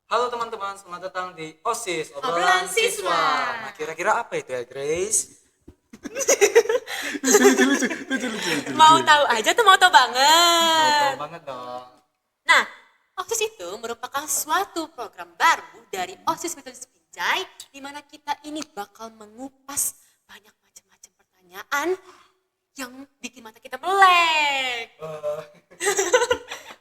Halo teman-teman, selamat datang di OSIS, Obrolan Siswa. Nah, kira-kira apa itu ya, Grace? Mau tahu aja tuh, mau tahu Tahu banget. banget dong. Nah, OSIS itu merupakan suatu program baru dari OSIS Metodis Pinjai di mana kita ini bakal mengupas banyak macam-macam pertanyaan yang bikin mata kita melek.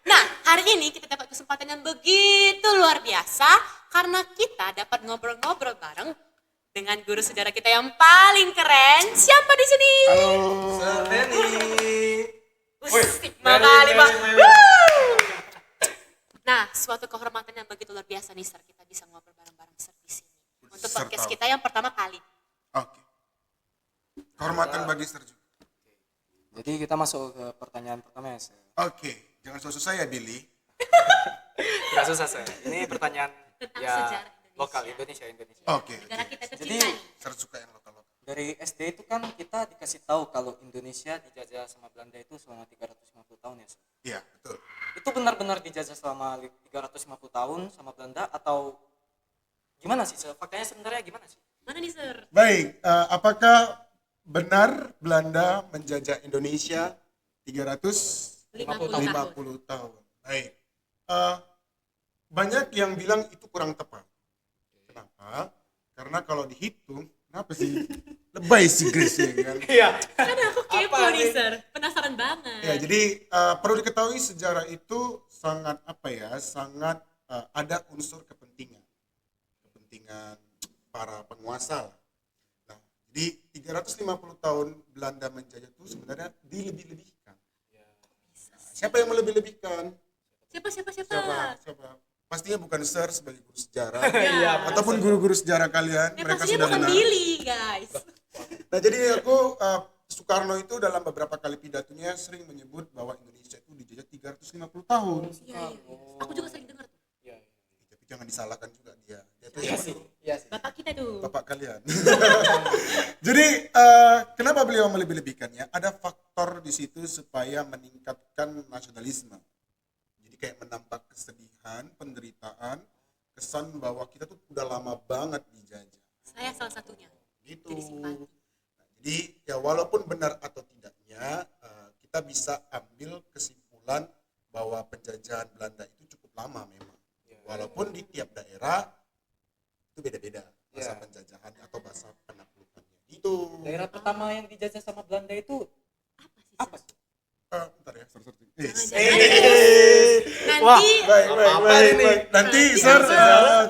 Nah, hari ini kita dapat kesempatan yang begitu luar biasa karena kita dapat ngobrol-ngobrol bareng dengan guru sejarah kita yang paling keren. Siapa di sini? Sir Benny. Stigma kali, Pak. Nah, suatu kehormatan yang begitu luar biasa nih, Sir. Kita bisa ngobrol bareng-bareng, Sir, di sini. Untuk Sir podcast tahu. kita yang pertama kali. Oke. Kehormatan bagi Sir juga. Jadi kita masuk ke pertanyaan pertama ya, Sir. Oke, jangan susah ya Billy. Gak susah, Sir. Ini pertanyaan Tentang ya sejarah Indonesia. lokal Indonesia. Oke. Negara kita Jadi- tercinta nih. Sir suka yang lokal-lokal. Dari SD itu kan kita dikasih tahu kalau Indonesia dijajah sama Belanda itu selama 350 tahun ya, Sir. Iya, betul. Itu benar-benar dijajah selama 350 tahun sama Belanda atau gimana sih, Sir? Faktanya sebenarnya gimana sih? Mana nih, Sir? Baik, apakah benar Belanda menjajah Indonesia 350 50 tahun. tahun? Baik. Eh, banyak yang bilang itu kurang tepat. Kenapa? Karena kalau dihitung, kenapa sih? Lebay sih Grace ya kan? Iya. Karena aku kepo Apa nih, nih? Sir. Penasaran banget. Ya, jadi perlu diketahui sejarah itu sangat apa ya? Sangat ada unsur kepentingan para penguasa. Nah, jadi 350 tahun Belanda menjajah itu sebenarnya dilebih-lebihkan. Nah, siapa yang melebih-lebihkan? Siapa, siapa, siapa? Siapa? Pastinya bukan Sir sebagai guru sejarah Ya. ataupun guru-guru sejarah kalian. Ya, Mereka pastinya sudah bukan benar. Billy, guys. Nah, jadi aku Soekarno itu dalam beberapa kali pidatonya sering menyebut bahwa Indonesia itu dijajah 350 tahun. Iya, iya, iya. Aku juga sering dengar tuh. Tapi jangan disalahkan juga dia. Dia tuh Iya siapa sih. tuh? Iya sih. Bapak kita tuh. Bapak kalian. Jadi kenapa beliau melebih-lebihkannya? Ada faktor di situ supaya meningkatkan nasionalisme. Jadi kayak menambah kesedihan, penderitaan, kesan bahwa kita tuh udah lama banget dijajah. Saya salah satunya. Gitu. Jadi simpati. Jadi ya walaupun benar atau tidaknya kita bisa ambil kesimpulan bahwa penjajahan Belanda itu cukup lama memang. Walaupun di tiap daerah itu beda-beda masa Ya. penjajahan atau masa penaklukannya. Itu. Daerah pertama yang dijajah sama Belanda itu Apa sih, Sir? apa sih? Bentar ya, Sir. Nanti Wah, Baik. Nanti Sir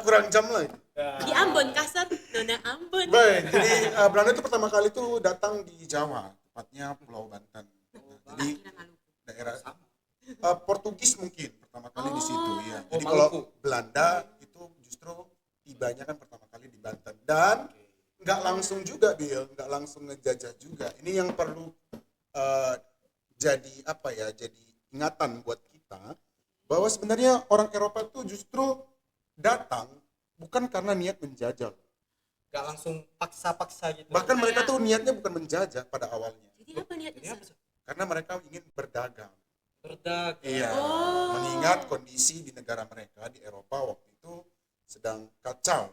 kurang jam lagi. di Ambon, kasar. Nona Ambon. Baik, jadi Belanda itu pertama kali itu datang di Jawa, tepatnya Pulau Banten. Nah, jadi Kira Maluku. daerah Portugis mungkin pertama kali di situ ya. Jadi Oh, kalau Maluku. Belanda itu justru tibanya kan pertama kali di Banten dan nggak langsung juga Bill, nggak langsung ngejajah juga. Ini yang perlu jadi apa ya? Jadi ingatan buat kita bahwa sebenarnya orang Eropa itu justru datang bukan karena niat menjajah. Gak langsung paksa-paksa gitu. Bahkan mereka tuh niatnya bukan menjajah pada awalnya. Jadi apa niatnya, Jadi apa Sir? sih? Karena mereka ingin berdagang. Berdagang. Iya. Oh. Mengingat kondisi di negara mereka di Eropa waktu itu sedang kacau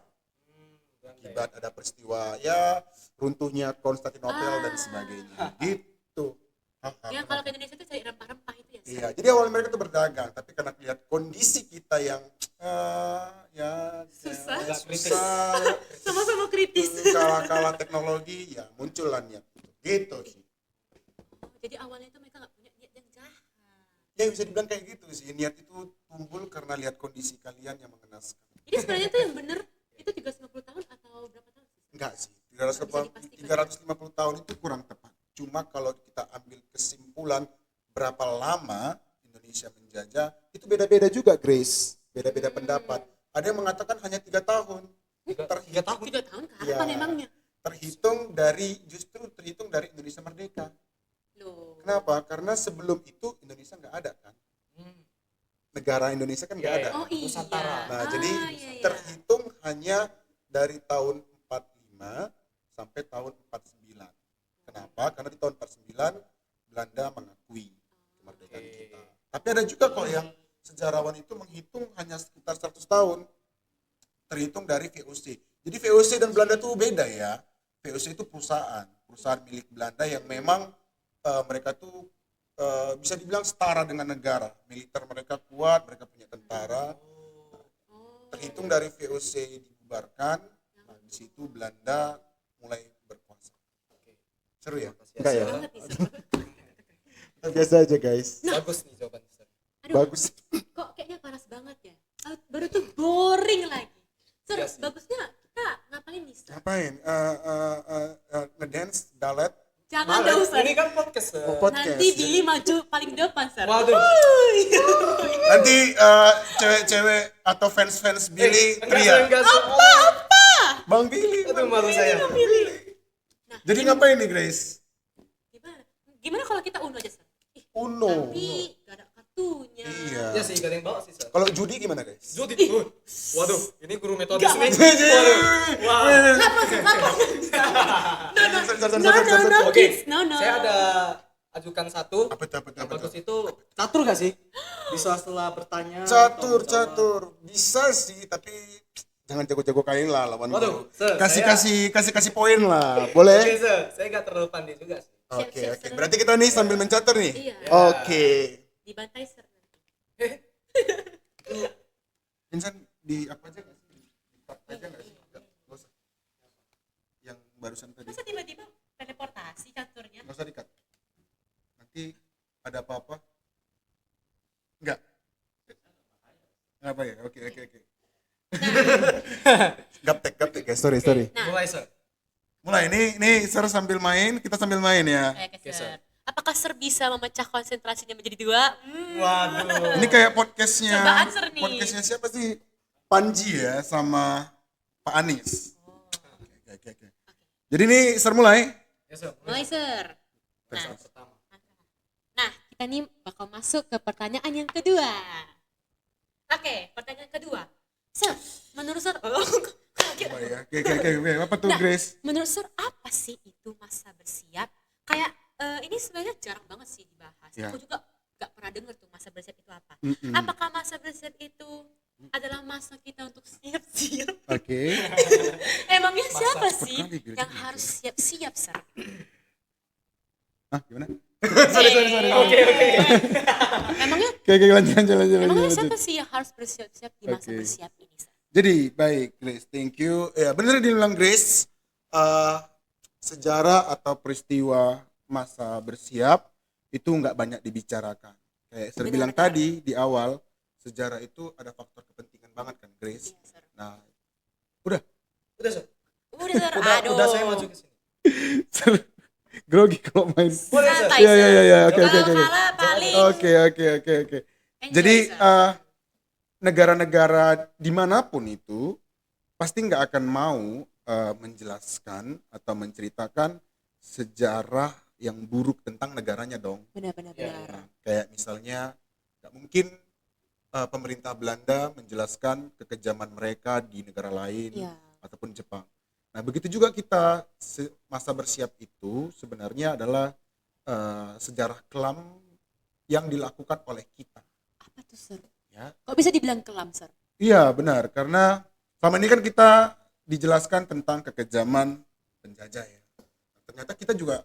Belanda ya. akibat ada peristiwa ya runtuhnya Konstantinopel dan sebagainya. Gitu. Ya, kalau ke Indonesia tuh cari rempah-rempah itu ya, Sir. Iya, jadi awal mereka tuh berdagang, tapi karena lihat kondisi kita yang Susah. susah, Sama-sama kritis. kalah teknologi, ya muncullah niat gitu sih. Jadi awalnya itu mereka nggak punya niat yang jahat. Ya bisa dibilang kayak gitu sih, niat itu tumbuh karena lihat kondisi kalian yang mengenaskan. Jadi sebenarnya tuh yang bener itu 350 tahun atau berapa tahun sih? Enggak sih, Bisa dipastikan. 350 tahun itu kurang tepat. Cuma kalau kita ambil kesimpulan berapa lama Indonesia menjajah, itu beda-beda juga Grace, beda-beda pendapat. Ada yang mengatakan hanya 3 tahun. Tiga tahun. 3 tahun Ya. kapan emangnya? Justru terhitung dari Indonesia merdeka. Loh. Kenapa? Karena sebelum itu Indonesia nggak ada kan. Negara Indonesia kan nggak Iya, ada. iya. Oh iya. Nusantara. Nah, jadi iya, iya. terhitung hanya dari tahun 45 sampai tahun 49. Kenapa? Karena di tahun 49 Belanda mengakui kemerdekaan kita. Tapi ada juga kok yang sejarawan itu menghitung hanya sekitar 100 tahun. terhitung dari VOC. Jadi VOC dan Belanda tuh beda ya. VOC itu perusahaan milik Belanda yang memang mereka tuh bisa dibilang setara dengan negara. Militer mereka kuat, mereka punya tentara. Terhitung dari VOC dibubarkan, nah di situ Belanda mulai berkuasa. Seru ya? Enggak ya? Banget nih, Sir. Biasa aja guys. Bagus nih jawabannya. Sir. Aduh, Bagus. kok kayaknya panas banget ya? Baru tuh boring lagi. Sir, Iya sih. bagusnya kita ngapain nih, Sir? Ngapain? Ngedance, dalet, Jangan dong, Sir. Ini kan podcast. Sir. podcast. Nanti Billy maju paling depan, Sir. Waduh. Nanti cewek-cewek atau fans-fans Billy teriak. Enggak, apa? Bang Billy. Aduh, malu saya. Nah, Jadi ngapain nih Grace? gimana? Gimana kalau kita uno aja, Sir? Ih, Uno. tapi gak ada kartunya. Iya. Ya sih, gak ada yang bawa sih, Sir. Kalau judi gimana guys? Judi. Waduh, ini guru metodis Gak, nih. Mas. Waduh. Wah. Kenapa, Sir? Kenapa? No, no, Oke, kids. No, no. saya ada ajukan satu. Apa tuh? Yang bagus itu catur gak sih? Bisa setelah bertanya. Catur, atau menjawab. catur. Bisa sih, tapi jangan jago-jago kain lah lawan Waduh, guru. Sir, Kasih poin lah. Boleh? Oke, Sir. Saya gak terlalu pandai juga sih. Oke, Siap, oke. Sir. Berarti kita nih sambil mencatur nih. Iya. Oke. Dibantai, Sir. Vincent di apa aja nggak sih? Di cut aja nggak sih? Nggak usah. Yang barusan tadi. Masa tiba-tiba teleportasi caturnya? Nggak usah di-cut. Nanti ada apa-apa? Enggak. Apa ya? Oke. Gaptek guys. Sorry. Nah. Mulai, Sir. Mulai ini Sir sambil main, kita sambil main ya. Oke, Oke, Sir. Sir. Apakah Sir bisa memecah konsentrasinya menjadi dua? Waduh. Ini kayak podcastnya. Cobaan, Sir, nih. Podcastnya siapa sih? Panji ya sama Pak Anies. Oke. Jadi ini Sir mulai. Ya, Sir. Mulai, Sir. Nah, pertama. Nah, kita nih bakal masuk ke pertanyaan yang kedua. Oke, pertanyaan kedua. Sir, menurut Sir, Apa ya? Oke. Apa tuh Nah, Grace? menurut Sir apa sih itu masa bersiap? Kayak ini sebenarnya jarang banget sih dibahas. Ya. Aku juga gak pernah dengar tuh masa bersiap itu apa. Mm-mm. Apakah masa bersiap itu adalah masa kita untuk siap-siap? Oke. Emangnya siapa Masa sih sekali, Grace. yang harus siap-siap, Sir? Hah, gimana? Sorry. Oke. Emangnya Oke, lanjut. Emangnya siapa sih yang harus bersiap-siap di masa Oke. bersiap ini, Sir? Jadi baik Grace, thank you. Ya benar dibilang Grace, sejarah atau peristiwa masa bersiap itu nggak banyak dibicarakan. Kayak saya bilang Benar. tadi di awal, sejarah itu ada faktor kepentingan banget kan Grace. Iya, Sir. Nah, udah Udah, Sir. Udah, Sir. Aduh. Udah saya maju ke sini. grogi kalau main. Boleh, Sir. Santai, Iya, Sir. iya, oke. Kalau kalah paling. Oke. Enjoy, Jadi Sir. negara-negara dimanapun itu pasti nggak akan mau menjelaskan atau menceritakan sejarah yang buruk tentang negaranya dong. Benar-benar. Nah, kayak misalnya nggak mungkin pemerintah Belanda menjelaskan kekejaman mereka di negara lain Iya. ataupun Jepang. Nah begitu juga kita masa bersiap itu sebenarnya adalah sejarah kelam yang dilakukan oleh kita. Apa tuh, Sir? Ya, Kok bisa dibilang kelam, Sir? iya benar karena selama ini kan kita dijelaskan tentang kekejaman penjajah ya. Ternyata kita juga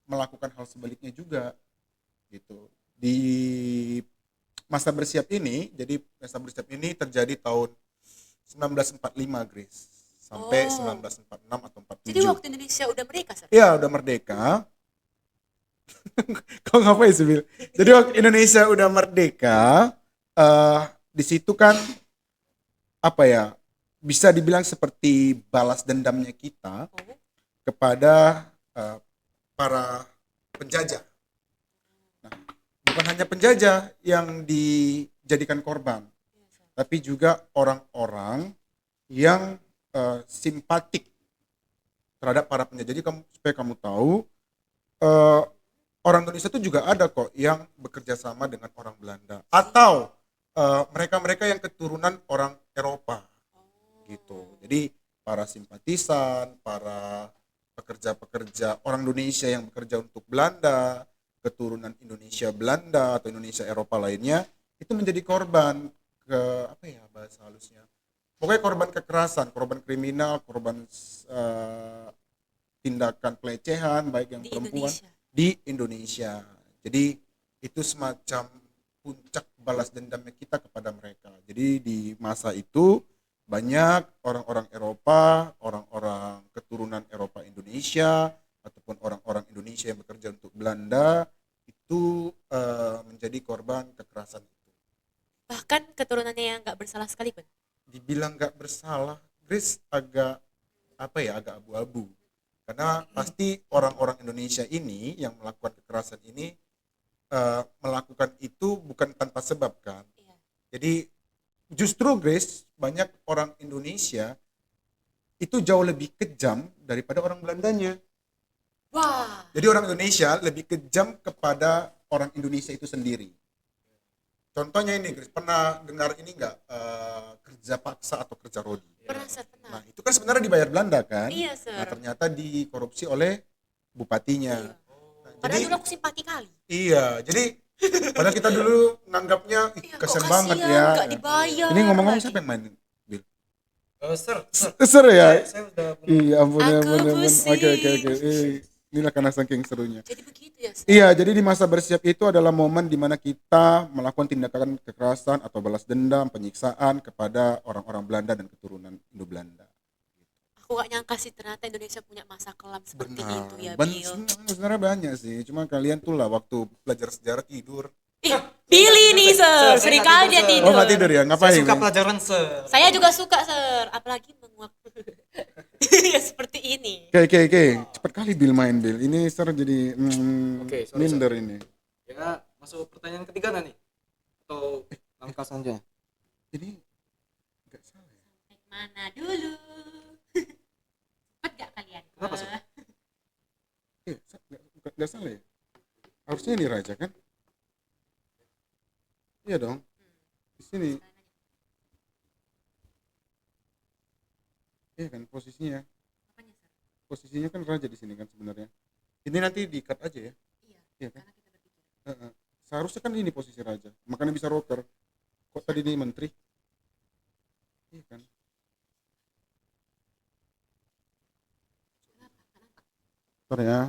melakukan hal sebaliknya juga gitu. Di masa bersiap ini, jadi masa bersiap ini terjadi tahun 1945 Grace sampai Oh. 1946 atau 47. Jadi waktu Indonesia udah merdeka, Sir? Iya udah merdeka. Kau ngapain sih Bil? Jadi waktu Indonesia udah merdeka, di situ kan apa ya? Bisa dibilang seperti balas dendamnya kita Oh. kepada para penjajah. Nah, bukan hanya penjajah yang dijadikan korban, tapi juga orang-orang yang simpatik terhadap para penjajah. Jadi supaya kamu tahu, orang Indonesia itu juga ada kok yang bekerja sama dengan orang Belanda atau mereka-mereka yang keturunan orang Eropa gitu. Jadi para simpatisan, para pekerja-pekerja orang Indonesia yang bekerja untuk Belanda, keturunan Indonesia Belanda atau Indonesia Eropa lainnya itu menjadi korban ke apa ya bahasa halusnya, pokoknya korban kekerasan, korban kriminal, korban tindakan pelecehan baik yang Di perempuan Indonesia. di Indonesia. Jadi itu semacam puncak balas dendamnya kita kepada mereka. Jadi di masa itu banyak orang-orang Eropa, orang-orang keturunan Eropa Indonesia ataupun orang-orang Indonesia yang bekerja untuk Belanda itu menjadi korban kekerasan itu. Bahkan keturunannya yang nggak bersalah sekalipun. Dibilang nggak bersalah, Grace agak apa ya, agak abu-abu. Karena pasti orang-orang Indonesia ini yang melakukan kekerasan ini melakukan itu bukan tanpa sebab kan. Iya. Jadi justru Grace, banyak orang Indonesia itu jauh lebih kejam daripada orang Belandanya. Wah, Jadi orang Indonesia lebih kejam kepada orang Indonesia itu sendiri. Contohnya ini, Grace, pernah dengar ini nggak, kerja paksa atau kerja rodi? pernah Sir, pernah. Nah itu kan sebenarnya dibayar Belanda kan? Iya, Sir. Nah ternyata dikorupsi oleh bupatinya. Iya. Nah, Padahal jadi dulu aku simpati kali. iya, jadi padahal kita dulu nganggapnya Iya, kesen kok banget kasihan, ya. nggak dibayar. Ini ngomong-ngomong lagi. siapa yang main? Bill? Sir, Seru ya? saya udah Iya ampun ya Aku ampun ya ampun. pusing. Oke. Inilah karena saking serunya. Jadi begitu ya, Sir? Iya, jadi di masa bersiap itu adalah momen di mana kita melakukan tindakan kekerasan atau balas dendam, penyiksaan kepada orang-orang Belanda dan keturunan Indo-Belanda. Aku gak nyangka sih ternyata Indonesia punya masa kelam seperti itu ya, Ben- Bill. sebenarnya banyak sih, cuma kalian tuh lah waktu belajar sejarah tidur. Ih, Billy nih, Sir. Sir, saya Sering nggak kali tidur, dia Sir. tidur. Oh nggak tidur ya? Saya Ngapain? suka Ben? pelajaran, Sir. Saya juga suka, Sir. Apalagi menguak. Ya seperti ini. Oke. Cepet kali Bill main Bill. Ini ser jadi Oke, sorry, minder ini. Ya, masuk pertanyaan ketiga nih. Atau langkah selanjutnya. Ini nggak salah ya? Naik mana dulu? Cepet gak kalian? Kenapa, Sir? Iya, nggak salah ya? Harusnya ini raja kan? Iya dong. Di sini. Iya kan posisinya. Apanya, Sir? Posisinya kan raja di sini kan sebenarnya. Ini nanti di-cut aja ya. Iya, Iya kan? karena kita berpikir. Heeh. Seharusnya kan ini posisi raja. Makanya bisa rocker. Kok tadi ini menteri? Iya kan? Kenapa? Ntar ya.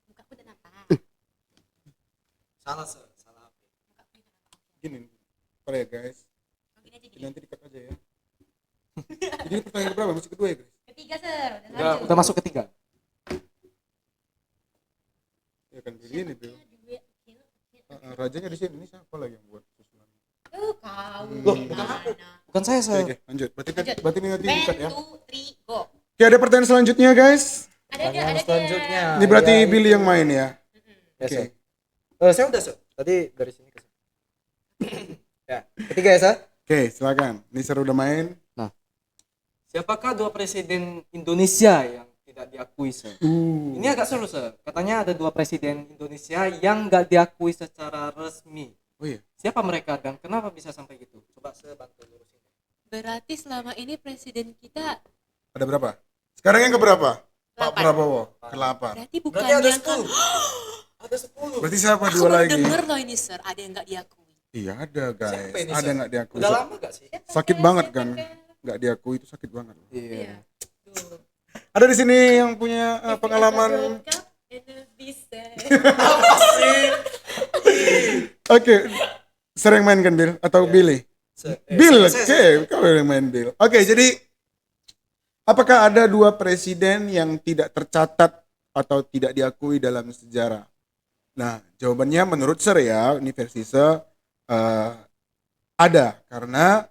Mukaku udah nampak. Salah, Sir. Salah. Mukaku udah nampak. Gini. Ntar ya guys. Oh, gini aja Ini gini. nanti di-cut aja ya. Jadi ini pertanyaan berapa? Masih kedua ya guys? Ketiga, Sir. Udah masuk ketiga. Ya kan begini Bill. Rajanya di sini. Ini siapa lagi yang buat susulan? Kau. Loh, bukan aku. Bukan saya, Sir. Oke, lanjut. Berarti Lanjut. ini nanti di-cut ya. 1, 2, 3, go. Oke, ada pertanyaan selanjutnya guys. Pertanyaan selanjutnya. Ini berarti Ya, Billy itu. yang main ya. Ya, Oke. Sir. Saya udah, Sir. Tadi dari sini ke sini. Ya, ketiga ya, Sir. Oke, silakan. Ini seru udah main. Siapakah dua presiden Indonesia yang tidak diakui, Sir? Ini agak seru, Sir. Katanya ada dua presiden Indonesia yang nggak diakui secara resmi. Oh iya. Siapa mereka dan kenapa bisa sampai gitu? Coba saya bantu lurusin. Berarti selama ini presiden kita Ada berapa? Sekarang yang keberapa? Pak 8. Prabowo. Ke-8. berarti bukan Berarti ada yang kan 10. Ada 10. Berarti siapa aku dua baru lagi? denger loh ini, Sir, ada yang nggak diakui. Iya, ada guys. Siapa ini, Ada Sir? nggak diakui? Udah lama gak sih? Sakit banget kan? Nggak diakui itu sakit banget. Iya. Tuh. Ada di sini yang punya pengalaman. Oke. Sering main kan Bill atau Billy? Bill, oke, kau yang main Bill. Oke, jadi apakah ada dua presiden yang tidak tercatat atau tidak diakui dalam sejarah? Nah, jawabannya menurut Sir ya, ini versi Sir, ada karena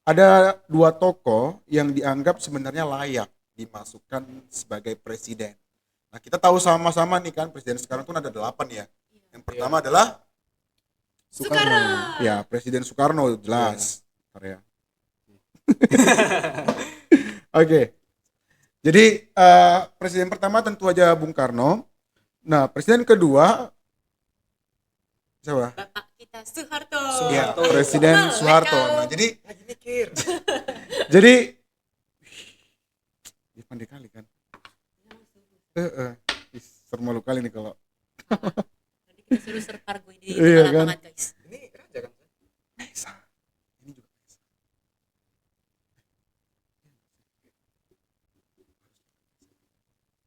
ada dua tokoh yang dianggap sebenarnya layak dimasukkan sebagai presiden. Nah, kita tahu sama-sama nih kan presiden sekarang tuh ada 8 ya. Yang pertama adalah Soekarno. Ya, Presiden Soekarno jelas. Bentar ya. Oke. Jadi presiden pertama tentu aja Bung Karno. Nah, presiden kedua siapa? Bapak kita Soeharto. Ya, Presiden Oh, Soeharto. welcome. Nah, jadi Lagi mikir. ya pandai kali kan. Seru malu kali nih kalau Nanti kita suruh serpar gue di Iya, tengah kan? lapangan, guys. Ini raja kan? Nesa. Ini juga Nesa.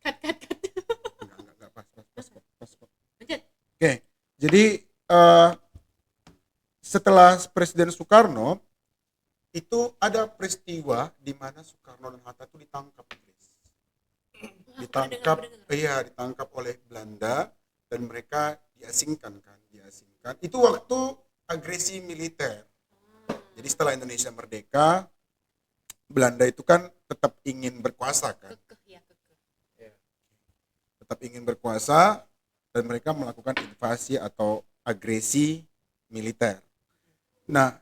Enggak, pas kok. Lanjut. Oke, jadi setelah Presiden Soekarno itu ada peristiwa di mana Soekarno dan Hatta itu ditangkap, Chris. Wah, Ditangkap, pernah dengar. iya ditangkap oleh Belanda dan mereka diasingkan. Itu waktu agresi militer. Jadi setelah Indonesia merdeka, Belanda itu kan tetap ingin berkuasa kan, Kekeh ya, kekeh. tetap ingin berkuasa dan mereka melakukan invasi atau agresi militer. Nah,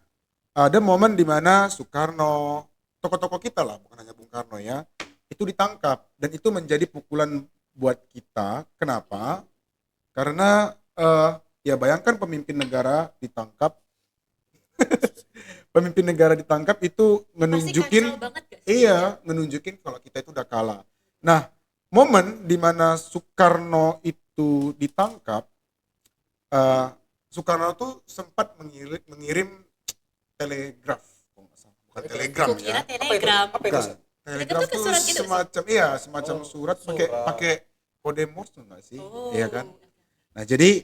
ada momen di mana Soekarno, tokoh-tokoh kita lah, bukan hanya Bung Karno ya, itu ditangkap dan itu menjadi pukulan buat kita. Kenapa? Karena ya bayangkan pemimpin negara ditangkap, pemimpin negara ditangkap itu Pasti menunjukin, kacau banget gak sih? iya, menunjukin kalau kita itu udah kalah. Nah, momen di mana Soekarno itu ditangkap, Soekarno tuh sempat mengirim telegraf, kalau nggak salah. Bukan telegram Aku ya. kira telegram. Apa itu? Bukan. Sir? Telegram Telegram tuh tuh surat gitu sih? semacam, iya, semacam Oh, surat surat. pakai kode Morse tuh nggak sih? Oh. Iya kan? Nah, jadi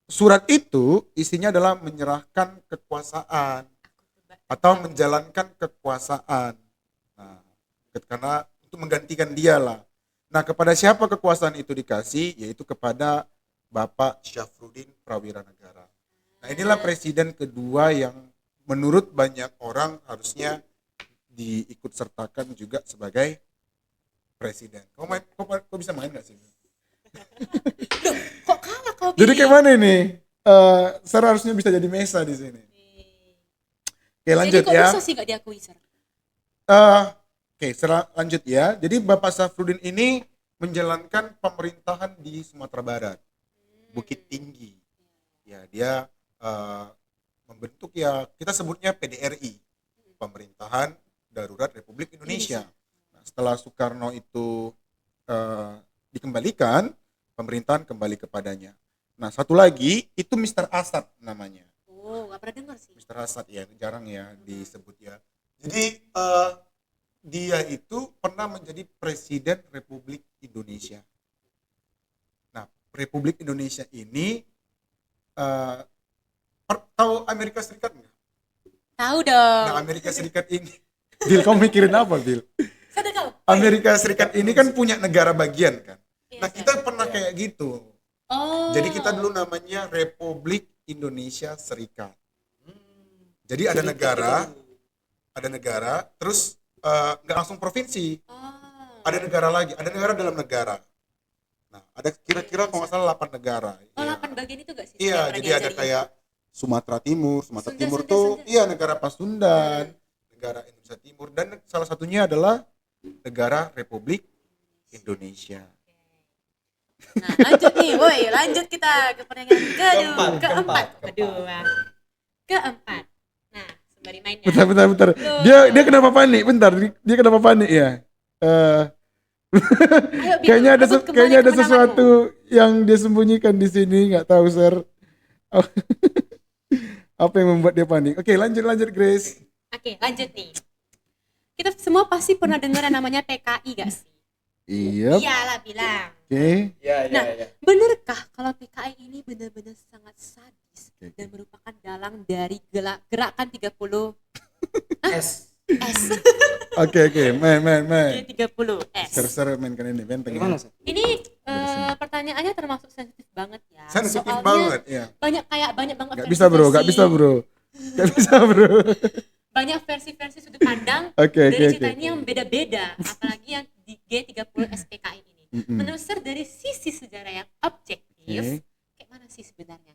surat itu isinya adalah menyerahkan kekuasaan atau menjalankan kekuasaan. Nah, karena itu menggantikan dia lah. Nah, kepada siapa kekuasaan itu dikasih? Yaitu kepada Bapak Syafruddin Prawira Negara. Nah, inilah presiden kedua yang menurut banyak orang harusnya diikut sertakan juga sebagai presiden. Kau bisa main nggak sih? Kok kalah kau Jadi pilih? kayak mana ini? Sarah harusnya bisa jadi Mesa di sini. Oke, lanjut Jadi kok ya. bisa sih gak diakui, Sir? Oke, lanjut ya. Jadi Bapak Syafruddin ini menjalankan pemerintahan di Sumatera Barat, Bukit Tinggi. Ya, dia membentuk ya kita sebutnya PDRI, Pemerintahan Darurat Republik Indonesia. Nah, setelah Soekarno itu dikembalikan, pemerintahan kembali kepadanya. Nah, satu lagi itu Mr. Asad namanya. Oh, gak pernah dengar sih. Mr. Asad ya, jarang ya disebut ya. Jadi dia itu pernah menjadi Presiden Republik Indonesia. Nah, Republik Indonesia ini tahu Amerika Serikat nggak? Tahu dong. Nah, Amerika Serikat ini, Bill, kamu mikirin apa, Bill? Sadar kau? Amerika Serikat ini kan punya negara bagian kan. Iya, Nah, Sir. kita pernah kayak gitu. Oh. Jadi kita dulu namanya Republik Indonesia Serikat. Jadi ada negara, terus nggak langsung provinsi, Oh. ada negara lagi, ada negara dalam negara. Nah, ada kira-kira kalau nggak salah 8 negara. Oh, Iya. 8 bagian itu gak sih? Iya, Yang pernah jadi ada diajarin? kayak Sumatera Timur Sunda, tuh Sunda. iya negara Pasundan, negara Indonesia Timur, dan salah satunya adalah negara Republik Indonesia. Nah, lanjut nih, woi, lanjut kita ke pertanyaan keempat. Keempat. Nah, sembari mainnya. Bentar. Dia kenapa panik? Bentar, dia kenapa panik ya? Ayo, Bill, Kayaknya ada rebut kembali kayaknya ada kemenanganmu. sesuatu yang dia sembunyikan di sini, nggak tahu, Sir. Apa yang membuat dia panik? Oke, lanjut Grace. Oke, lanjut nih. Kita semua pasti pernah dengar yang namanya PKI gak sih? Iya. Iyalah bilang. Oke. Nah, benarkah kalau PKI ini benar-benar sangat sadis Oke. dan merupakan dalang dari gerakan 30 S. S? Oke, main. G30 S. Ser mainkan ini, benteng. Gimana sih? Ini pertanyaannya termasuk sensitif banget ya. Sensitif Soalnya banget, ya. banyak banget Gak versi-versi. bisa, bro. Banyak versi-versi sudut pandang Oke. dari cerita ini yang beda-beda, apalagi yang di G30 SPKI ini. Menurut Sir dari sisi sejarah yang objektif, kayak mana sih sebenarnya?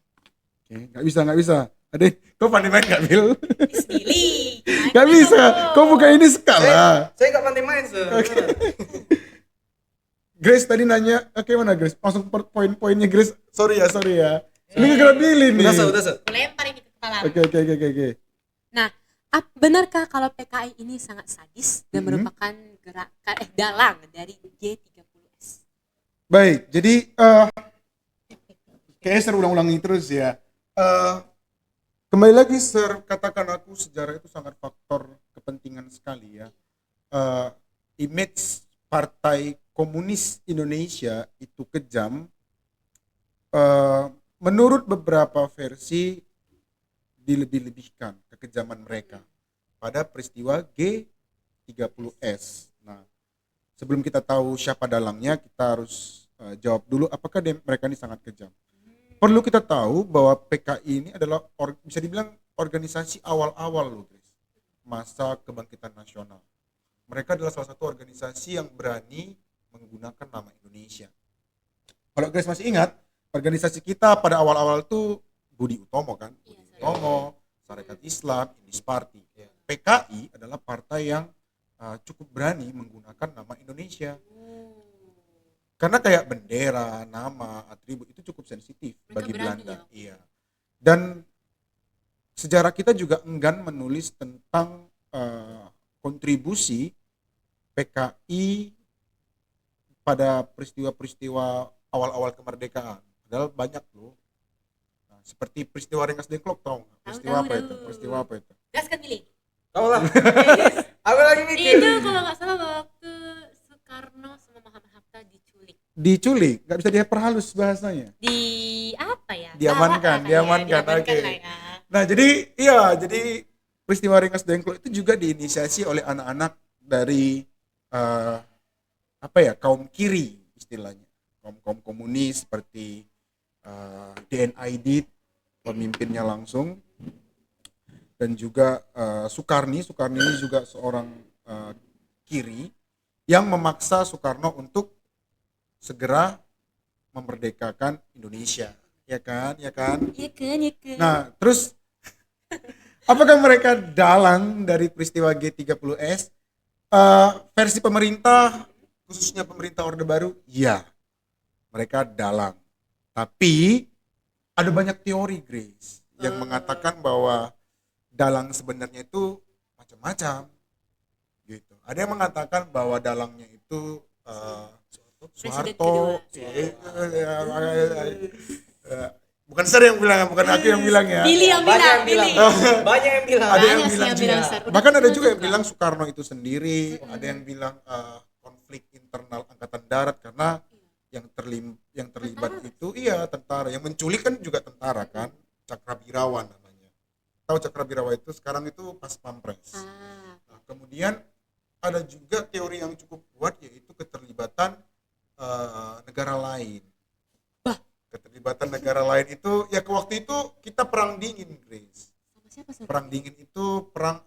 Oke, nggak bisa. Adek, kau pandai main nggak, Bil? Bismillah. Nggak bisa. Kau buka ini skala. Saya nggak pandai main, Sir. Grace tadi nanya, oke mana Grace? Langsung poin-poinnya Grace. Sorry ya. Ini gara Billy nih. Udah, Sir. Lempar ini ke kepala. Oke. Nah, benarkah kalau PKI ini sangat sadis dan merupakan gerakan dalang dari G30S? Baik, jadi kayaknya Sir ulang-ulangi terus ya. Kembali lagi Sir, katakan aku sejarah itu sangat faktor kepentingan sekali ya. Image partai komunis Indonesia itu kejam, menurut beberapa versi dilebih-lebihkan kekejaman mereka pada peristiwa G30S. Nah, sebelum kita tahu siapa dalangnya, kita harus jawab dulu apakah mereka ini sangat kejam. Perlu kita tahu bahwa PKI ini adalah bisa dibilang organisasi awal-awal loh, guys, masa kebangkitan nasional. Mereka adalah salah satu organisasi yang berani menggunakan nama Indonesia. Kalau guys masih ingat, organisasi kita pada awal-awal itu Budi Utomo kan, Budi Utomo, Sarekat Islam, Indis Party. PKI adalah partai yang cukup berani menggunakan nama Indonesia. Karena kayak bendera, nama, atribut itu cukup sensitif bagi Belanda. Iya. Dan sejarah kita juga enggan menulis tentang kontribusi PKI pada peristiwa-peristiwa awal-awal kemerdekaan. Padahal banyak loh. Nah, seperti peristiwa Rengas Dengklok, tahu nggak? Peristiwa apa itu? Peristiwa apa itu? Jelaskan pilih. Kau lah. Aku lagi mikir. Itu kalau nggak salah waktu Soekarno sama Muhammad Hatta diculik. Diculik, nggak bisa diperhalus bahasanya. Di apa ya? Diamankan. Oke. Lah ya. Nah, jadi peristiwa Rengas Dengklok itu juga diinisiasi oleh anak-anak dari kaum kiri istilahnya. Kaum komunis seperti DN Aidit, pemimpinnya langsung, dan juga Sukarni ini juga seorang kiri yang memaksa Soekarno untuk segera memerdekakan Indonesia, ya kan? Iya kan. Nah, terus apakah mereka dalang dari peristiwa G30S? Versi pemerintah, khususnya pemerintah Orde Baru, ya, mereka dalang. Tapi ada banyak teori, Grace, yang mengatakan bahwa dalang sebenarnya itu macam-macam, gitu. Ada yang mengatakan bahwa dalangnya itu Soeharto. Bukan saya yang bilang, bukan aku yang bilang ya. Billy yang bilang. Banyak yang bilang. Ada yang bilang juga. Sir. Bahkan ada juga yang bilang Soekarno itu sendiri. Ada yang bilang konflik internal angkatan darat karena yang terlibat itu tentara. Yang menculik kan juga tentara kan, Cakrabirawa namanya. Tahu Cakrabirawa itu sekarang itu pas pampres. Nah, kemudian ada juga teori yang cukup kuat yaitu keterlibatan negara lain. Keterlibatan negara lain itu ya, ke waktu itu kita perang dingin, Grace. Sama siapa, Sir? Perang dingin itu perang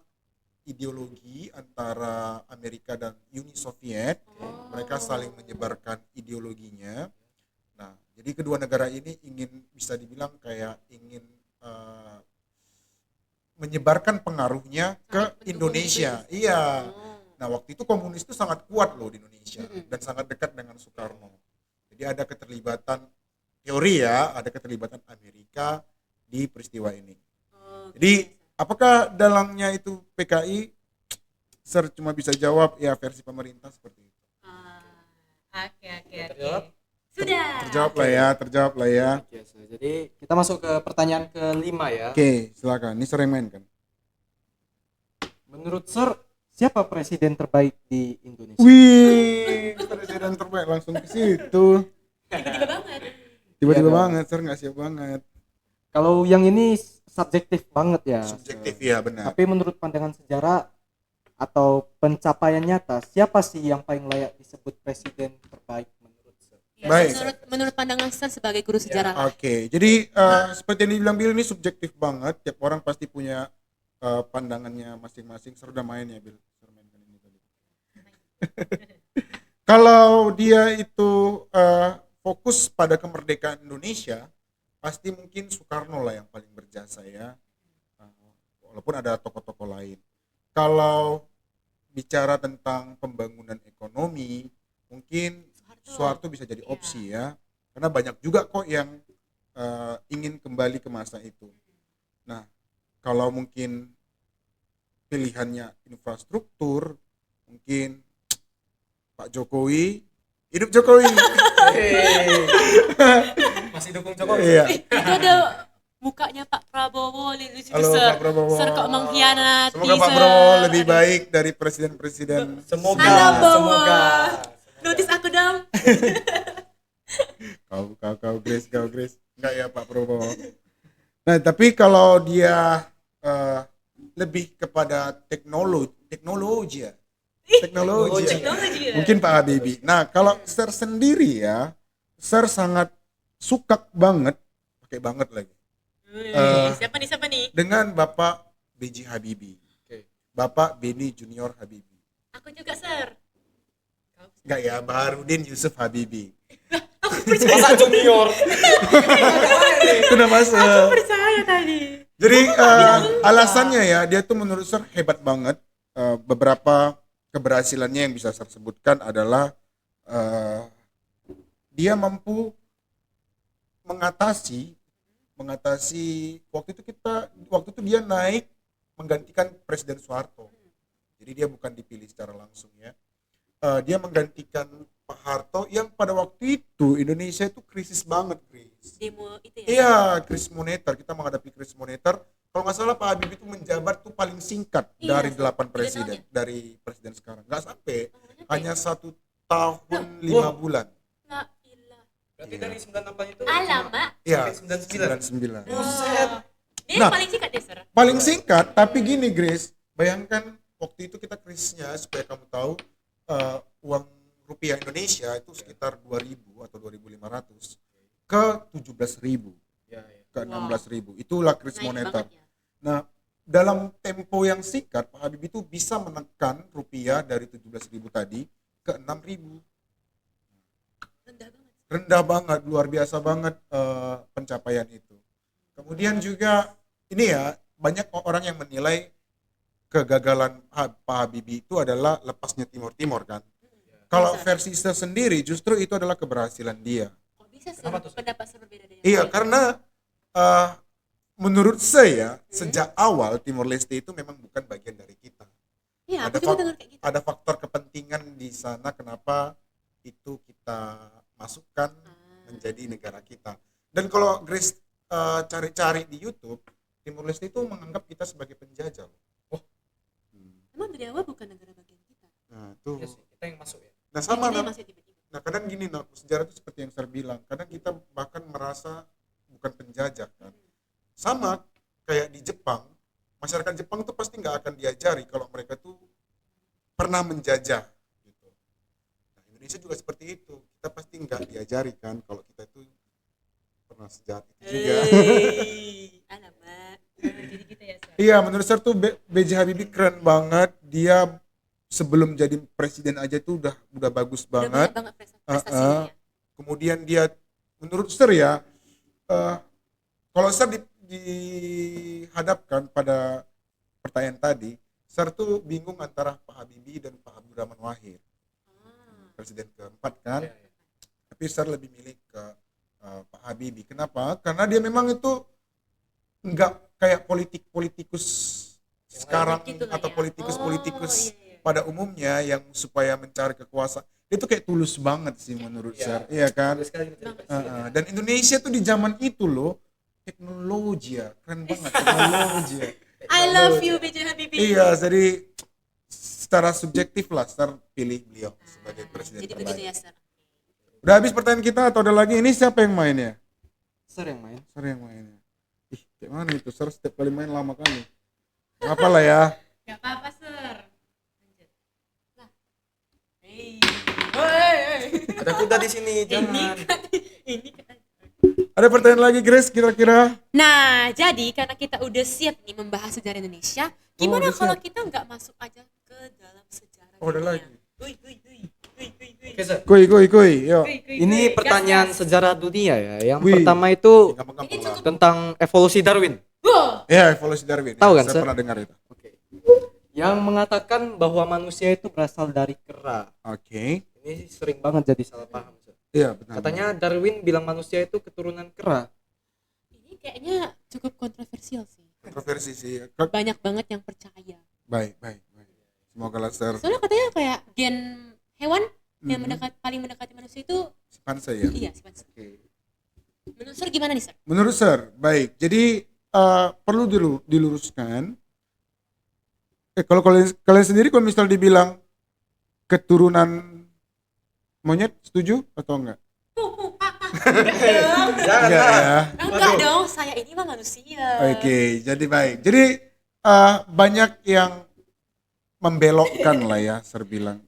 ideologi antara Amerika dan Uni Soviet. Mereka saling menyebarkan ideologinya. Nah, jadi kedua negara ini bisa dibilang ingin menyebarkan pengaruhnya ke Indonesia. Iya. Nah, waktu itu komunis itu sangat kuat loh di Indonesia dan sangat dekat dengan Soekarno. Jadi ada keterlibatan ada keterlibatan Amerika di peristiwa ini. Jadi apakah dalangnya itu PKI? Sir cuma bisa jawab ya versi pemerintah seperti itu. Oke. Terjawab? Sudah. Terjawab lah ya. Oke, so, jadi kita masuk ke pertanyaan kelima ya. Oke, silakan. Ini Sir yang main kan? Menurut Sir, siapa presiden terbaik di Indonesia? Wih, presiden terbaik langsung ke situ. Tiba-tiba banget, Sir nggak siap banget. Kalau yang ini subjektif banget ya. Subjektif ya, benar. Tapi menurut pandangan sejarah atau pencapaian nyata, siapa sih yang paling layak disebut presiden terbaik menurut Sir? Ya, Baik. Menurut pandangan Sir sebagai guru sejarah. Oke, jadi seperti yang dibilang Bill, ini subjektif banget. Tiap orang pasti punya pandangannya masing-masing. Sir udah main ya, Bill? Sir mainkan ini tadi. Kalau dia itu fokus pada kemerdekaan Indonesia, pasti mungkin Soekarno lah yang paling berjasa ya. Walaupun ada tokoh-tokoh lain. Kalau bicara tentang pembangunan ekonomi, mungkin Soeharto bisa jadi opsi ya. Karena banyak juga kok yang ingin kembali ke masa itu. Nah, kalau mungkin pilihannya infrastruktur, mungkin Pak Jokowi, hidup Jokowi. Masih dukung Jokowi? Iya. Itu ada mukanya Pak Prabowo, lucu Halo Sir. Pak Prabowo. Sir kok mengkhianati. Semoga Pak Sir. Prabowo lebih baik dari presiden-presiden. Semoga. Halo Bowo. Semoga. Notis aku dong. Kau Grace. Enggak ya Pak Prabowo. Nah, tapi kalau dia eh, lebih kepada teknologi ya. Teknologi. Teknologi ya. Mungkin Pak Habibie. Nah, kalau Sir sendiri ya, Sir sangat suka banget, pakai banget lagi, Siapa nih? dengan Bapak B.J. Habibie. Oke. Bapak Beni Junior Habibie. Aku juga, Sir. Enggak ya, Baharudin Yusuf Habibie. Masa junior? Itu nama Sir. Percaya tadi. Jadi alasannya ya, dia tuh menurut Sir hebat banget. Beberapa keberhasilannya yang bisa saya sebutkan adalah dia mampu mengatasi waktu itu dia naik menggantikan Presiden Soeharto. Jadi dia bukan dipilih secara langsung ya. Dia menggantikan Pak Harto yang pada waktu itu Indonesia itu krisis banget, Chris. Demo itu ya. Iya, krisis moneter. Kita menghadapi krisis moneter. Kalau nggak salah Pak Habibie itu menjabat tuh paling singkat Iya, dari 8 3 presiden, tahun ya? dari presiden sekarang. Nggak sampai, Hanya hanya 1 tahun 5 bulan. La ilah. Berarti Iya. dari 98 itu Alamak. Iya, sampai 99. 99. Buset. Dia Nah. paling singkat deh, Sir. Paling singkat, tapi gini Grace, bayangkan waktu itu kita krisisnya, supaya kamu tahu, uang rupiah Indonesia itu sekitar 2.000 atau 2.500 ke 17.000, Ya, ya. ke 16.000. Itulah krisis Naik moneter. banget ya. Nah, dalam tempo yang singkat, Pak Habibie itu bisa menekan rupiah dari 17.000 tadi ke 6.000. Rendah banget. Rendah banget, luar biasa banget pencapaian itu. Kemudian juga ini ya, banyak orang yang menilai kegagalan Pak Habibie itu adalah lepasnya Timur Timur kan. Kalau Bisa. versi saya sendiri justru itu adalah keberhasilan dia. Kok bisa, Sir? Kenapa tuh, Sir? Pendapat Sir berbeda dengan Iya, saya? karena menurut saya sejak awal Timor Leste itu memang bukan bagian dari kita. Iya, ada aku juga dengar kayak gitu. ada faktor kepentingan di sana kenapa itu kita masukkan menjadi negara kita. Dan kalau Grace cari-cari di YouTube, Timor Leste itu menganggap kita sebagai penjajah. Emang dari awal bukan negara bagian kita. Nah, tuh. Iya sih, kita yang masuk ya. Nah, sama Jadi nah, masih tiba-tiba. nah kadang gini nah, sejarah itu seperti yang saya bilang, kadang kita bahkan merasa bukan penjajah kan. Sama kayak di Jepang, masyarakat Jepang tuh pasti nggak akan diajari kalau mereka tuh pernah menjajah gitu. Nah, Indonesia juga seperti itu, kita pasti nggak diajari kan kalau kita tuh pernah sejahat itu juga. Alamak. Jadi gitu ya, Sir. Iya, menurut saya tuh B.J. Habibie keren banget. Dia sebelum jadi presiden aja tuh udah bagus Udah banget. banyak banget prestasinya ya. Kemudian dia, menurut Sir ya, kalau Sir dihadapkan pada pertanyaan tadi, Sir tuh bingung antara Pak Habibie dan Pak Abdurrahman Wahid, presiden keempat kan. Ya, ya. Tapi Sir lebih milih ke Pak Habibie. Kenapa? Karena dia memang itu nggak kayak politikus sekarang Gitu lah atau ya. politikus Oh, iya, iya. pada umumnya yang supaya mencari kekuasaan. Itu kayak tulus banget sih menurut Iya. Sir. Iya kan? Boleh sekali menjadi presiden. Dan Indonesia tuh di zaman itu loh, teknologi ya, keren banget teknologi ya. I love you, B.J. Habibie. Iya, jadi secara subjektif lah Sir pilih beliau sebagai presiden Jadi begitu ya, terbaik. Sir. Udah habis pertanyaan kita atau ada lagi? Ini siapa yang main ya? Sir yang main. Sir yang main ya. Ih, kayak mana itu? Sir setiap kali main lama kali. Apa lah ya? Gak apa-apa, Sir. Lanjut. Nah. Hey. Ada kuda di sini, jangan. Ini kan. Ada pertanyaan lagi Grace kira-kira? Nah, jadi karena kita udah siap nih membahas sejarah Indonesia, gimana udah kalau siap. kita nggak masuk aja ke dalam sejarah Oh, ada dunia? lagi. Hui, hui, hui, hui, hui, hui. Oke, Sir. Kuy, yuk. Hui, hui, Ini hui. pertanyaan Gas, gas. sejarah dunia ya. Yang Wih. pertama itu Gampang-gampang Ini lah. cukup. tentang evolusi Darwin. Wow. Ya, evolusi Darwin. Tahu Ya, kan, saya Sir? pernah dengar itu. Oke. Yang mengatakan bahwa manusia itu berasal dari kera. Oke. Ini sering banget jadi salah paham, Sir. Iya, benar. Katanya Darwin bilang manusia itu keturunan kera. Ini kayaknya cukup kontroversial sih. kontroversi sih. Banyak banget yang percaya. Baik. Semoga lah Sir. Soalnya katanya kayak gen hewan yang Mhm. paling mendekati manusia itu Sepansa ya. iya, sebenarnya. Oke. Menurut Sir gimana nih, Sir? Menurut Sir, baik. Jadi perlu diluruskan. Kalau kalian sendiri kalau misal dibilang keturunan Monyet setuju atau enggak? Jangan Enggak lah. ya. Enggak dong, saya ini mah manusia. Oke, jadi baik. Jadi banyak yang membelokkan lah ya, Sir bilang.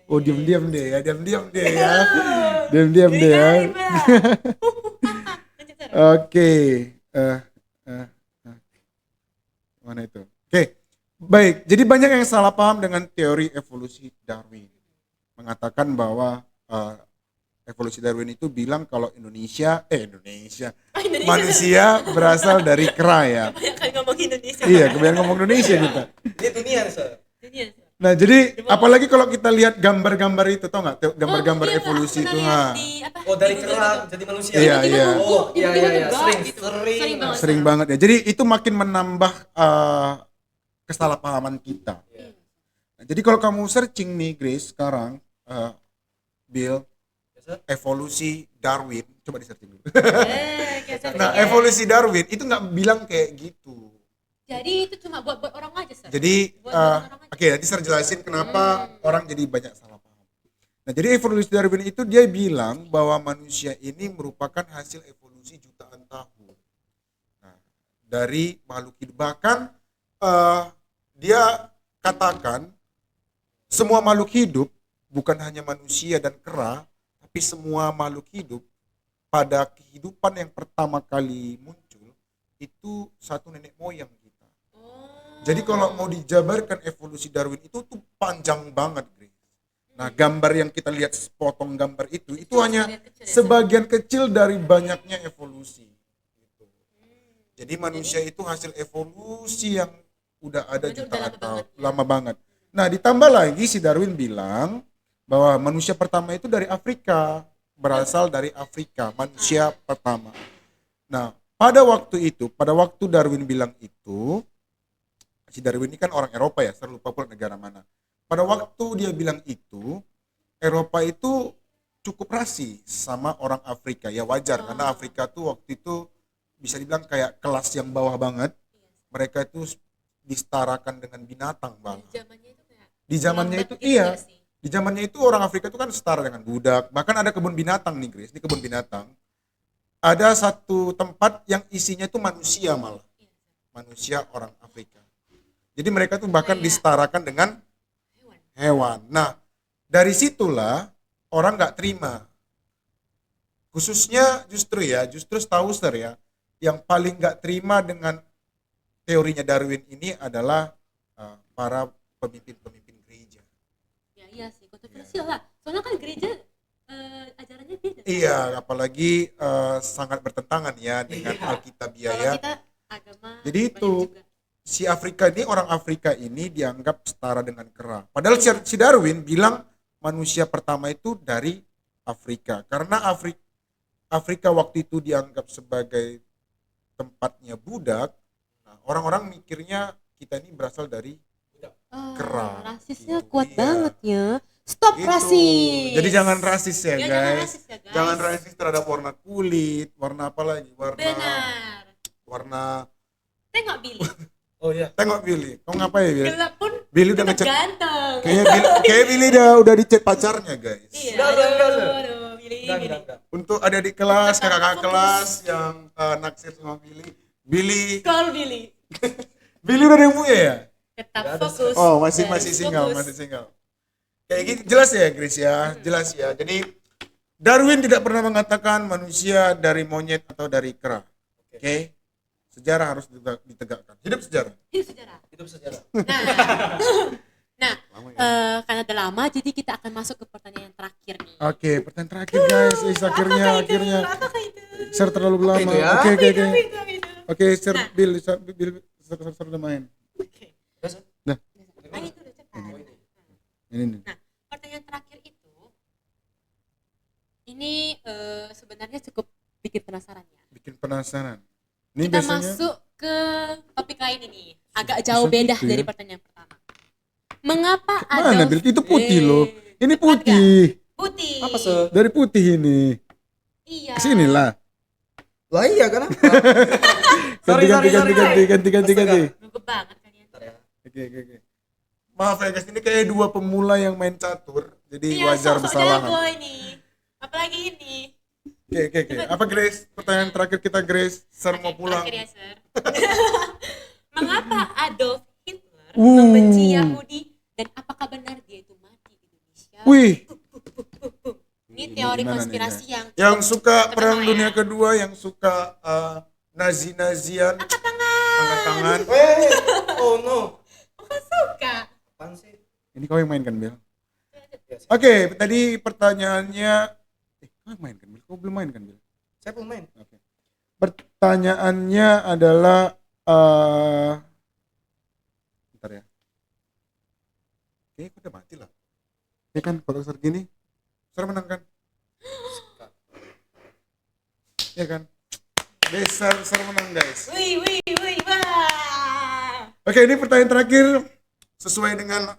Oh, diam-diam deh ya, diam-diam deh ya. Diam-diam deh ya. Oke. eh, eh, eh. Mana itu? Oke. Baik, jadi banyak yang salah paham dengan teori evolusi Darwin. Mengatakan bahwa evolusi Darwin itu bilang kalau Indonesia, Indonesia. manusia berasal dari kera ya. Banyak kali ngomong Indonesia. Iya, kebanyakan ngomong Indonesia kita. Ini dunia, Sir. Indonesia. Nah, jadi apalagi kalau kita lihat gambar-gambar itu, tau nggak? Gambar-gambar iya, evolusi pernah itu. lihat Nah, di, apa, Oh, dari di Google kera gitu. jadi manusia. Iya, Tiba-tiba iya. nunggu, Oh, iya, tiba-tiba iya, iya. tegak Sering, gitu. sering banget. sering banget ya. Jadi itu makin menambah kesalahpahaman kita. Iya. Nah, jadi kalau kamu searching nih, Grace, sekarang Bill, Ya, Sir. evolusi Darwin, coba di searching dulu. Kayak Nah, searching ya. evolusi Darwin itu nggak bilang kayak gitu. Jadi itu cuma buat orang aja, Sir. Jadi Buat orang aja. oke, nanti saya jelasin kenapa orang jadi banyak salah paham. Nah, jadi evolusi Darwin itu dia bilang bahwa manusia ini merupakan hasil evolusi jutaan tahun. Nah, dari makhluk hidup, bahkan dia katakan semua makhluk hidup, bukan hanya manusia dan kera, tapi semua makhluk hidup pada kehidupan yang pertama kali muncul itu satu nenek moyang kita. Jadi kalau mau dijabarkan evolusi Darwin itu tuh panjang banget, Grace. Nah, gambar yang kita lihat sepotong gambar itu hanya sebagian kecil dari banyaknya evolusi. Gitu. Jadi manusia itu hasil evolusi yang udah ada Udah jutaan lama tahun, banget, ya. lama banget. Nah, ditambah lagi si Darwin bilang bahwa manusia pertama itu dari Afrika, berasal dari Afrika, manusia pertama. Nah, pada waktu Darwin bilang itu, si Darwin ini kan orang Eropa ya, saya lupa pula negara mana. Pada waktu dia bilang itu, Eropa itu cukup rasis sama orang Afrika. Ya wajar, karena Afrika tuh waktu itu bisa dibilang kayak kelas yang bawah banget. Mereka itu disetarakan dengan binatang bang. Zamannya itu kayak Di zamannya lambat itu gitu iya. nggak sih? Di zamannya itu orang Afrika itu kan setara dengan budak. Bahkan ada kebun binatang nih, Grace. Di kebun binatang ada satu tempat yang isinya itu manusia malah. Manusia orang Afrika. Jadi mereka tuh bahkan Kayak disetarakan dengan hewan. Nah, dari situlah orang nggak terima. Khususnya justru Stauser ya, yang paling nggak terima dengan teorinya Darwin ini adalah para pemimpin-pemimpin gereja. Ya iya sih, kontroversial lah. Soalnya kan gereja ajarannya beda. Iya, apalagi sangat bertentangan ya dengan Alkitabiah Kalau ya. kita agama Jadi banyak itu juga. si Afrika ini, orang Afrika ini dianggap setara dengan kera. Padahal si Darwin bilang manusia pertama itu dari Afrika. Karena Afrika waktu itu dianggap sebagai tempatnya budak. Nah, orang-orang mikirnya kita ini berasal dari kera. Rasisnya Gitu, kuat iya. banget ya. Stop Gitu. rasis. Jadi jangan rasis ya, Ya, guys. jangan Jangan rasis terhadap warna kulit, warna apa lagi? Benar. Warna Tengok Billy. Oh iya. Tengok Billy. Kau ngapain Billy? Gelap pun Billy udah tetap ngechat. ganteng. Kayak Billy udah dichat pacarnya, guys. Iya. Udah, Billy. Enggak. Untuk adik-adik kelas, kakak-kakak kelas yang naksir sama Billy. Call Billy. Billy udah ada yang punya ya? Tetap Nggak ada, fokus. Oh, masih single, Fokus. masih single. Kayak gitu jelas ya, Grace ya. Jelas ya. Jadi Darwin tidak pernah mengatakan manusia dari monyet atau dari kera. Oke. Sejarah harus ditegakkan. Hidup sejarah. Hidup sejarah. Itu sejarah. Nah, Lama ya? karena udah lama, jadi kita akan masuk ke pertanyaan yang terakhir nih. Oke, pertanyaan terakhir guys. Akhirnya. Apakah itu? Sir terlalu lama. itu ya? Oke. Apa itu? Oke, Sir Nah. Bill udah main. Oke. Udah, Sir? Nah, Ayo dulu cepat. Oh, ini. ini nih. Nah, pertanyaan terakhir itu, ini sebenarnya cukup bikin penasaran ya. Bikin penasaran. Ini Kita biasanya masuk ke topik lain ini, agak jauh Bisa beda gitu ya? dari pertanyaan pertama. Mengapa mana Adolf? Bill? Itu putih loh. Ini Cepat putih. nggak? Putih. Apa, Sir? Dari putih ini. Iya. Sinilah. Lah iya kan? Ganti. Gugup banget kalian. Bentar ya. Oke. Maaf ya guys, ini kayak dua pemula yang main catur. jadi Iya, wajar sok-sok bersalah. jago ini. Apalagi ini. Oke. Apa Grace? Pertanyaan terakhir kita Grace. Sir mau Oke, pulang. terakhir ya, Sir. Mengapa Adolf Hitler membenci Yahudi dan apakah benar dia itu mati di Indonesia? Wih, Ini teori gimana nih, konspirasi ya? yang Yang suka terkenal Perang ya. Dunia Kedua, yang suka Nazi-Nazian, angkat tangan. Oh no. Bukan suka. Apaan sih? Ini kau yang main kan, Bel? Ya, saya- Oke, tadi pertanyaannya, kau yang main kan, Bel? Kau belum main kan, Bel? Saya pemain. Oke. Pertanyaannya adalah, bentar ya. Kayaknya kau udah mati lah. Ya kan, kalau Sir gini, Sir menang kan? Ya kan? Guys, Sir menang guys. Wih, wah. Oke, ini pertanyaan terakhir sesuai dengan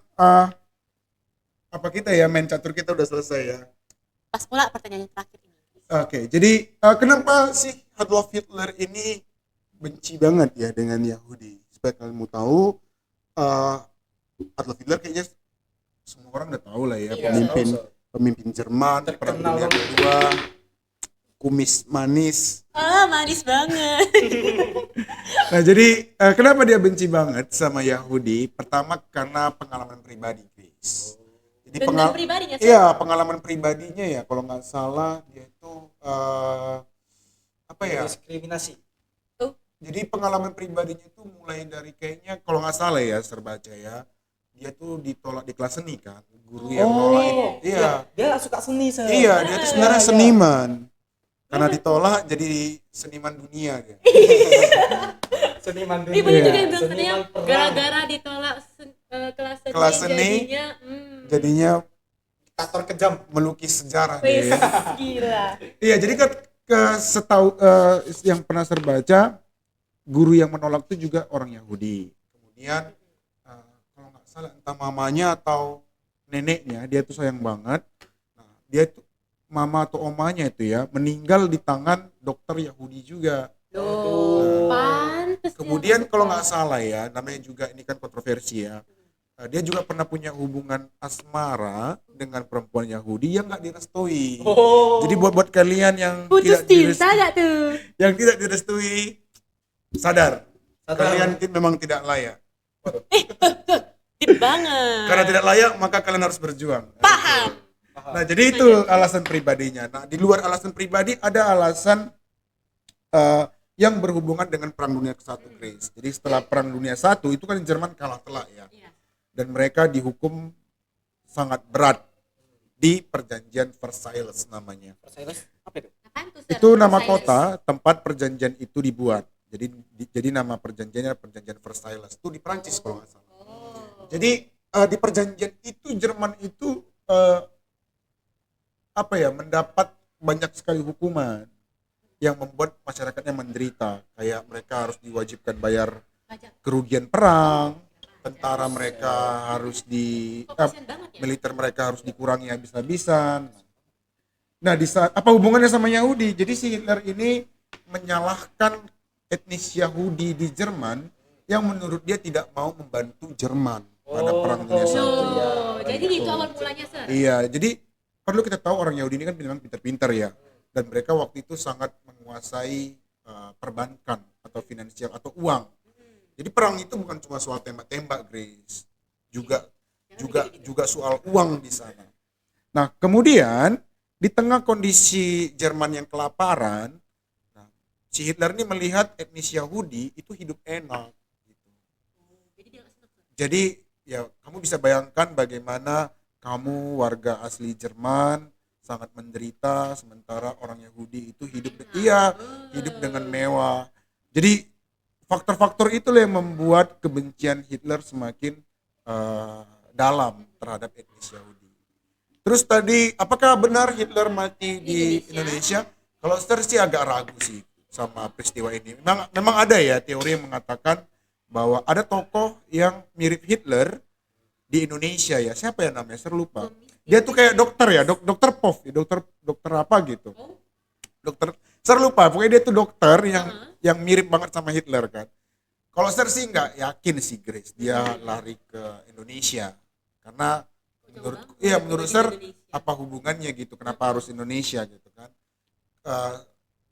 apa kita ya, main catur kita udah selesai ya. Pas pula pertanyaan yang terakhir ini. Oke, jadi kenapa sih Adolf Hitler ini benci banget ya dengan Yahudi? Supaya kalian mau tahu, Adolf Hitler kayaknya semua orang udah tahu lah ya, Iya, pemimpin Jerman Perang Terkenal Dunia banget. Kedua, kumis manis. Manis banget. Nah, jadi kenapa dia benci banget sama Yahudi? Pertama karena pengalaman pribadi, Chris. Jadi Dendam pribadinya, Sir? iya, pengalaman pribadinya ya, kalau nggak salah dia itu apa ya? Diskriminasi. Jadi pengalaman pribadinya itu mulai dari kayaknya kalau nggak salah ya, serbaca ya, dia tuh ditolak di kelas seni kan, guru yang nolak itu. Iya, Dia suka seni saya. iya, dia tuh sebenarnya seniman. Karena ditolak jadi seniman dunia dia. Seniman dunia. Ibu juga yang bilang Seniman katanya perang. gara-gara ditolak Kelas seni, jadinya Diktator kejam. melukis sejarah Wih, dia. gila. Iya, jadi setahu yang pernah saya baca, guru yang menolak itu juga orang Yahudi. Kemudian kalau nggak salah entah mamanya atau neneknya, dia tuh sayang banget. Nah, dia tuh mama atau omanya itu ya meninggal di tangan dokter Yahudi juga. Pantes. Kemudian kalau nggak salah ya, namanya juga ini kan kontroversi ya. Dia juga pernah punya hubungan asmara dengan perempuan Yahudi yang nggak direstui. Oh. Jadi buat kalian yang Putus cinta gak tuh? yang tidak direstui, sadar. Sadar. Kalian memang tidak layak. Tip banget. Karena tidak layak, maka kalian harus berjuang. Paham. Nah, jadi itu alasan pribadinya. Nah, di luar alasan pribadi ada alasan yang berhubungan dengan Perang Dunia ke-1, Chris. Jadi setelah Perang Dunia 1 itu kan Jerman kalah telak ya. Iya. Dan mereka dihukum sangat berat di Perjanjian Versailles namanya. Versailles apa itu? Apaan tuh, Sir? Itu nama Versailles. kota tempat perjanjian itu dibuat. Jadi nama perjanjiannya Perjanjian Versailles. Itu di Prancis kalau nggak salah. Jadi di perjanjian itu Jerman itu mendapat banyak sekali hukuman yang membuat masyarakatnya menderita. Kayak mereka harus diwajibkan bayar Pajak. kerugian perang, tentara mereka harus Kasian banget ya. militer mereka harus dikurangi habis-habisan. Nah, apa hubungannya sama Yahudi? Jadi si Hitler ini menyalahkan etnis Yahudi di Jerman yang menurut dia tidak mau membantu Jerman pada Perang Dunia I. Jadi itu awal mulanya, Sir. Iya, jadi perlu kita tahu orang Yahudi ini kan memang pintar-pintar ya, dan mereka waktu itu sangat menguasai perbankan atau finansial atau uang. Jadi perang itu bukan cuma soal tembak-tembak, Grace, juga soal uang di sana. Nah, kemudian di tengah kondisi Jerman yang kelaparan, nah, si Hitler ini melihat etnis Yahudi itu hidup enak. Gitu. Jadi dia nggak senang. Jadi ya kamu bisa bayangkan bagaimana kamu warga asli Jerman sangat menderita sementara orang Yahudi itu hidup dengan mewah. Jadi faktor-faktor itulah yang membuat kebencian Hitler semakin dalam terhadap etnis Yahudi. Terus tadi apakah benar Hitler mati di Indonesia? Kalau saya sih agak ragu sih sama peristiwa ini. Memang ada ya teori yang mengatakan bahwa ada tokoh yang mirip Hitler di Indonesia ya. Siapa ya namanya? Saya lupa. Dia tuh kayak dokter ya, dokter Pov, ya, dokter apa gitu. Dokter, saya lupa. Pokoknya dia tuh dokter yang mirip banget sama Hitler kan. Kalau saya sih nggak yakin sih Grace dia lari ke Indonesia karena menurut Sir apa hubungannya gitu, kenapa harus Indonesia gitu kan.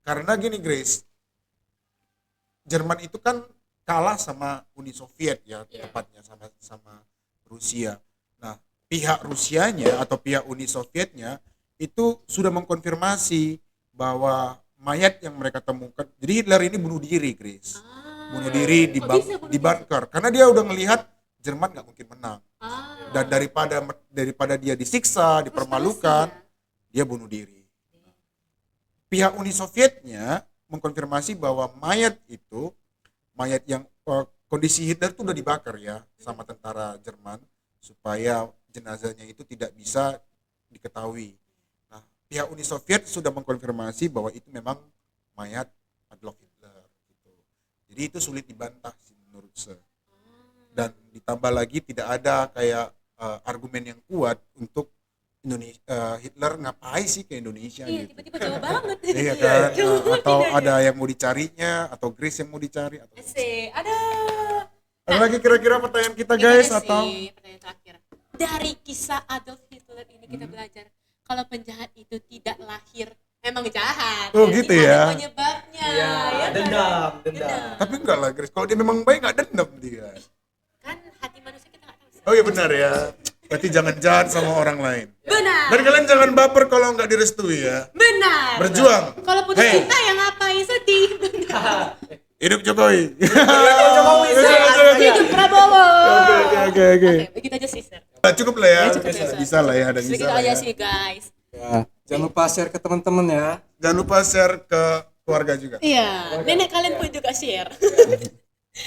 Karena gini Grace, Jerman itu kan kalah sama Uni Soviet ya, tepatnya sama Rusia. Nah, pihak Rusianya atau pihak Uni Sovietnya itu sudah mengkonfirmasi bahwa mayat yang mereka temukan, jadi Hitler ini bunuh diri, Grace. Bunuh diri di bunker karena dia udah melihat Jerman nggak mungkin menang. Dan daripada dia disiksa, dipermalukan, dia bunuh diri. Pihak Uni Sovietnya mengkonfirmasi bahwa mayat yang kondisi Hitler itu udah dibakar ya sama tentara Jerman supaya jenazahnya itu tidak bisa diketahui. Nah, pihak Uni Soviet sudah mengkonfirmasi bahwa itu memang mayat Adolf Hitler gitu. Jadi itu sulit dibantah sih menurut saya. Dan ditambah lagi tidak ada kayak argumen yang kuat untuk Hitler ngapain sih ke Indonesia gitu. Tiba-tiba jauh banget. Iya kan? Atau ada yang mau dicarinya, atau Grace yang mau dicari atau ada lagi kira-kira pertanyaan kita guys atau pertanyaan terakhir. Dari kisah Adolf Hitler ini kita belajar kalau penjahat itu tidak lahir memang jahat. Oh gitu ya. Ada penyebabnya. Iya, Ya, dendam. Tapi enggak lah Grace, kalau dia memang baik nggak dendam dia. kan hati manusia kita nggak tahu. Oh iya benar ya. Berarti jangan jahat sama orang lain. Benar. Dan kalian jangan baper kalau nggak direstui ya. Benar. Berjuang. Kalau putus Hey. cinta yang ngapain sedih? Benar. Hidup Jokowi. Hidup Prabowo. Oke. Oke, begitu aja sih, Sir. Cukup lah ya. Cukup ya, Bisa lah ya, ada bisa Begitu lah aja ya. sih, guys. Ya, jangan lupa share ke teman-teman ya. Jangan lupa share ke keluarga juga. Iya, nenek kalian pun juga share.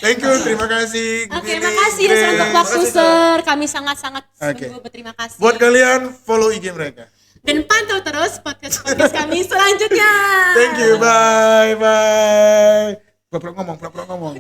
Thank you, terima kasih. Oke, Gini, makasih ya Grace. untuk waktu, Sir. Kami sangat-sangat Oke. sungguh berterima kasih. Buat kalian follow IG mereka. Dan pantau terus podcast kami selanjutnya. Thank you, bye. Pura-pura ngomong.